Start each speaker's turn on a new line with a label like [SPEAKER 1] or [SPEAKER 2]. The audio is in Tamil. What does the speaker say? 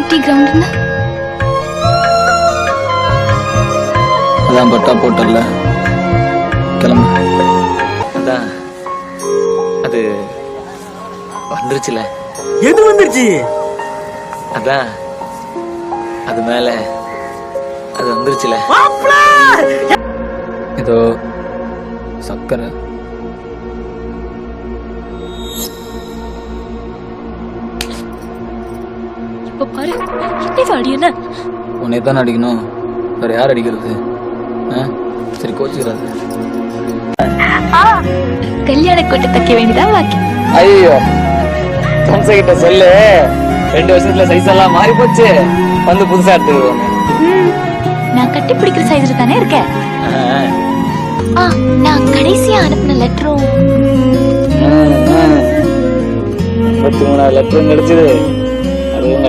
[SPEAKER 1] Empty ground.
[SPEAKER 2] அதான் பட்டா போட்டல, கிளம்பு. அதான் அது வந்துருச்சுல.
[SPEAKER 3] எது வந்துருச்சு?
[SPEAKER 2] அதான் அது மேல அது வந்துருச்சுல. ஏதோ சக்கரை.
[SPEAKER 1] இப்ப பாரு, என்ன அடி? என்ன
[SPEAKER 2] உன்னை தான் அடிக்கணும், வேற யார் அடிக்கிறது? சரி, கோச்சுக்கிறாரு.
[SPEAKER 1] கல்யாண கூட்டு தைக்க வேண்டியதான் பாக்கி.
[SPEAKER 2] ஐயோ, கிட்ட சொல்லு, 2 வருஷத்துல சைஸ் எல்லாம் மாறி போச்சு, வந்து புதுசா எடுத்துருவாங்க.
[SPEAKER 1] நான் கட்டி பிடிக்கிற சைஸ்ல தானே இருக்கேன். நான் கடைசியா அனுப்பின லெட்டரும்
[SPEAKER 2] 33 லெட்டரும் கிடைச்சது.